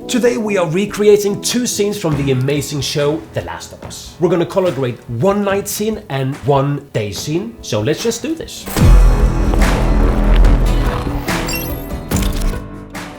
Today we are recreating 2 scenes from the amazing show The Last of Us. We're gonna color grade 1 night scene and 1 day scene, so let's just do this.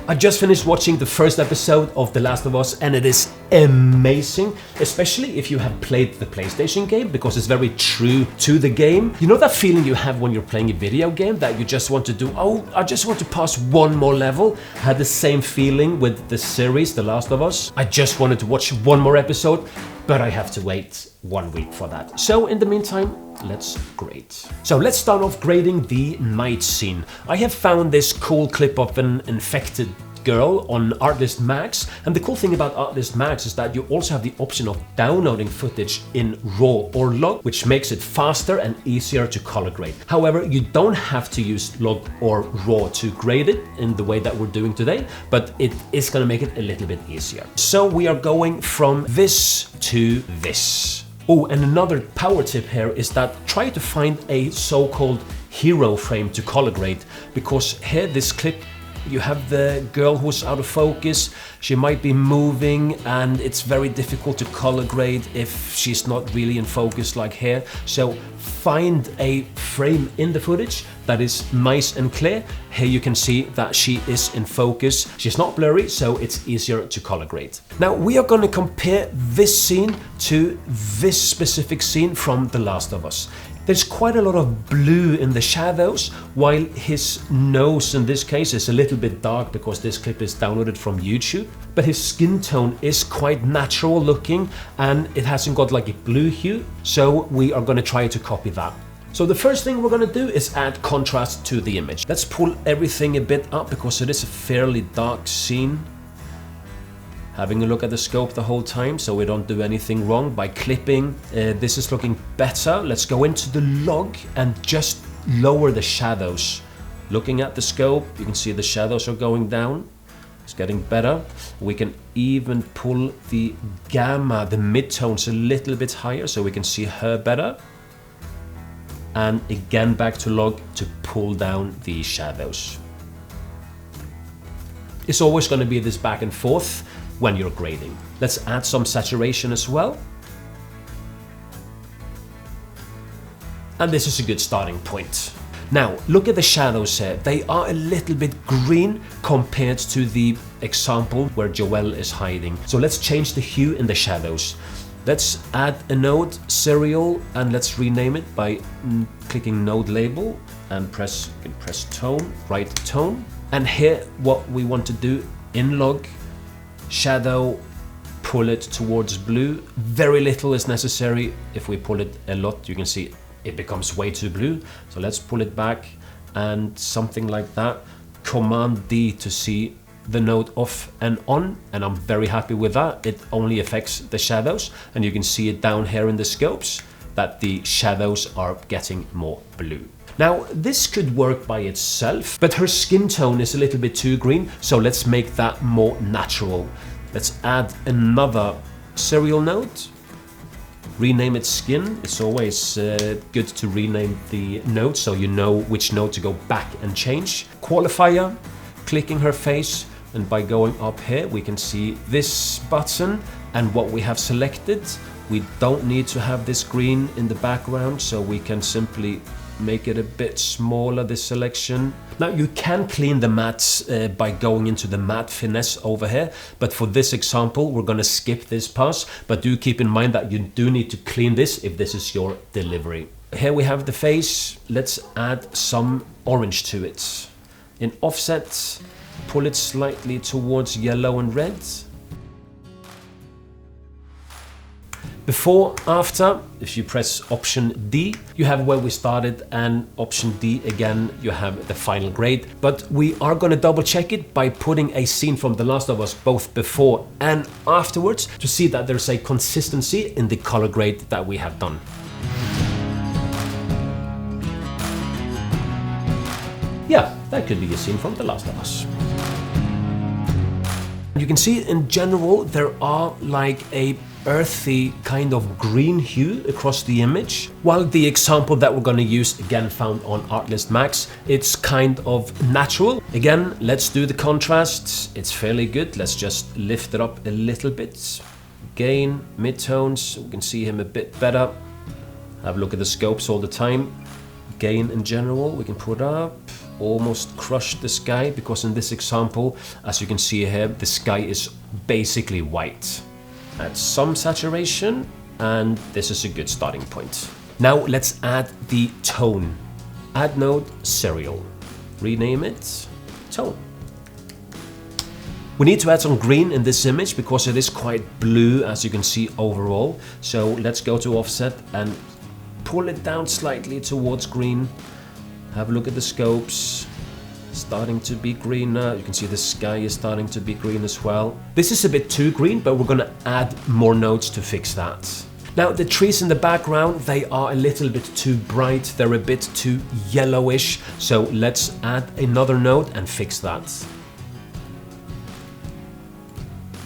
I just finished watching the first episode of The Last of Us and it is amazing, especially if you have played the PlayStation game, because it's very true to the game. You know that feeling you have when you're playing a video game that you just want to do, oh, I just want to pass one more level? I had the same feeling with the series The Last of Us. I just wanted to watch one more episode, but I have to wait 1 week for that. So in the meantime, let's grade. So let's start off grading the night scene. I have found this cool clip of an infected girl on Artlist Max, and the cool thing about Artlist Max is that you also have the option of downloading footage in RAW or log, which makes it faster and easier to color grade. However, you don't have to use log or RAW to grade it in the way that we're doing today, but it is going to make it a little bit easier. So we are going from this to this. Oh, and another power tip here is that try to find a so-called hero frame to color grade, because here this clip you have the girl who's out of focus, she might be moving and it's very difficult to color grade if she's not really in focus like here. So find a frame in the footage that is nice and clear. Here you can see that she is in focus. She's not blurry, so it's easier to color grade. Now we are going to compare this scene to this specific scene from The Last of Us. There's quite a lot of blue in the shadows, while his nose in this case is a little bit dark because this clip is downloaded from YouTube. But his skin tone is quite natural looking and it hasn't got like a blue hue, so we are going to try to copy that. So the first thing we're going to do is add contrast to the image. Let's pull everything a bit up because it is a fairly dark scene. Having a look at the scope the whole time so we don't do anything wrong by clipping. This is looking better. Let's go into the log and just lower the shadows. Looking at the scope, you can see the shadows are going down. It's getting better. We can even pull the gamma, the midtones a little bit higher so we can see her better. And again back to log to pull down the shadows. It's always going to be this back and forth when you're grading. Let's add some saturation as well. And this is a good starting point. Now, look at the shadows here. They are a little bit green compared to the example where Joel is hiding. So let's change the hue in the shadows. Let's add a node, serial, and let's rename it by clicking node label and you can press tone, right tone. And here what we want to do in log, shadow, pull it towards blue. Very little is necessary. If we pull it a lot, you can see it becomes way too blue. So let's pull it back and something like that. Command D to see the node off and on, and I'm very happy with that. It only affects the shadows, and you can see it down here in the scopes that the shadows are getting more blue. Now, this could work by itself, but her skin tone is a little bit too green, so let's make that more natural. Let's add another serial node, rename it skin. It's always good to rename the node so you know which node to go back and change. Qualifier, clicking her face, and by going up here, we can see this button and what we have selected. We don't need to have this green in the background, so we can simply make it a bit smaller, this selection. Now you can clean the mattes by going into the matte finesse over here, but for this example we're going to skip this pass, but do keep in mind that you do need to clean this if this is your delivery. Here we have the face. Let's add some orange to it. In offset, pull it slightly towards yellow and red. Before, after, if you press Option D, you have where we started, and Option D again, you have the final grade. But we are going to double check it by putting a scene from The Last of Us both before and afterwards to see that there's a consistency in the color grade that we have done. Yeah, that could be a scene from The Last of Us. You can see in general there are like a earthy kind of green hue across the image. While the example that we're going to use, again found on Artlist Max, it's kind of natural. Again, let's do the contrast. It's fairly good. Let's just lift it up a little bit. Gain, midtones, so we can see him a bit better. Have a look at the scopes all the time. Gain in general, we can put up. Almost crushed the sky, because in this example, as you can see here, the sky is basically white. Add some saturation, and this is a good starting point. Now let's add the tone. Add node serial. Rename it tone. We need to add some green in this image because it is quite blue, as you can see overall. So let's go to offset and pull it down slightly towards green. Have a look at the scopes. Starting to be greener. You can see the sky is starting to be green as well. This is a bit too green, but we're gonna add more nodes to fix that. Now the trees in the background, they are a little bit too bright. They're a bit too yellowish. So let's add another node and fix that.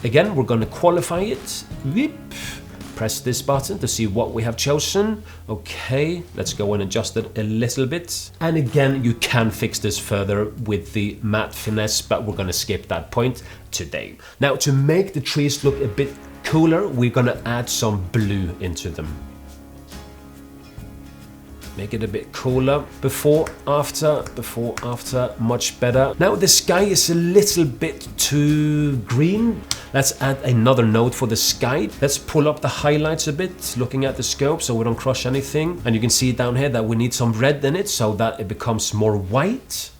Again, we're gonna qualify it. Weep. Press this button to see what we have chosen. Okay, let's go and adjust it a little bit. And again, you can fix this further with the matte finesse, but we're gonna skip that point today. Now, to make the trees look a bit cooler, we're gonna add some blue into them. Make it a bit cooler. Before, after, much better. Now the sky is a little bit too green. Let's add another node for the sky. Let's pull up the highlights a bit, looking at the scope so we don't crush anything. And you can see down here that we need some red in it so that it becomes more white.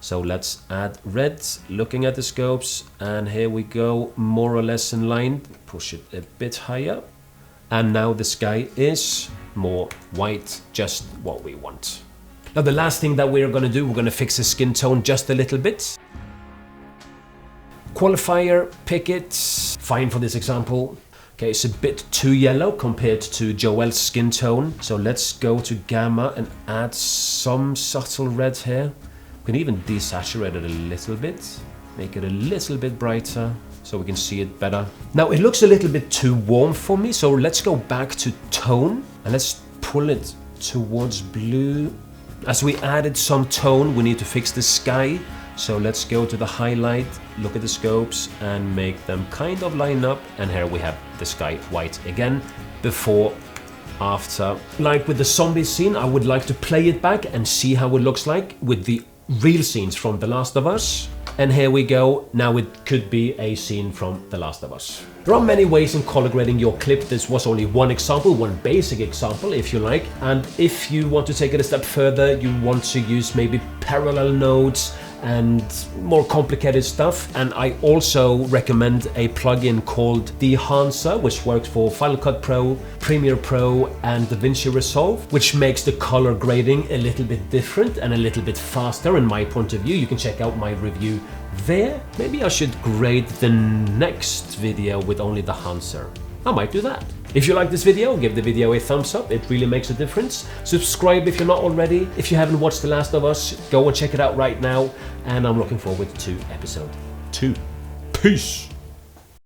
So let's add red, looking at the scopes, and here we go, more or less in line. Push it a bit higher. And now the sky is more white, just what we want. Now the last thing that we're gonna do, we're gonna fix the skin tone just a little bit. Qualifier, pick it, fine for this example. Okay, it's a bit too yellow compared to Joel's skin tone. So let's go to gamma and add some subtle red here. We can even desaturate it a little bit, make it a little bit brighter so we can see it better. Now it looks a little bit too warm for me, so let's go back to tone and let's pull it towards blue. As we added some tone, we need to fix the sky. So let's go to the highlight, look at the scopes and make them kind of line up. And here we have the sky white again, before, after. Like with the zombie scene, I would like to play it back and see how it looks like with the real scenes from The Last of Us. And here we go, now it could be a scene from The Last of Us. There are many ways in color grading your clip. This was only one example, one basic example if you like. And if you want to take it a step further, you want to use maybe parallel nodes and more complicated stuff. And I also recommend a plugin called Dehancer, which works for Final Cut Pro, Premiere Pro and DaVinci Resolve, which makes the color grading a little bit different and a little bit faster in my point of view. You can check out my review there. Maybe I should grade the next video with only Dehancer. I might do that. If you like this video, give the video a thumbs up. It really makes a difference. Subscribe if you're not already. If you haven't watched The Last of Us, go and check it out right now. And I'm looking forward to episode 2. Peace.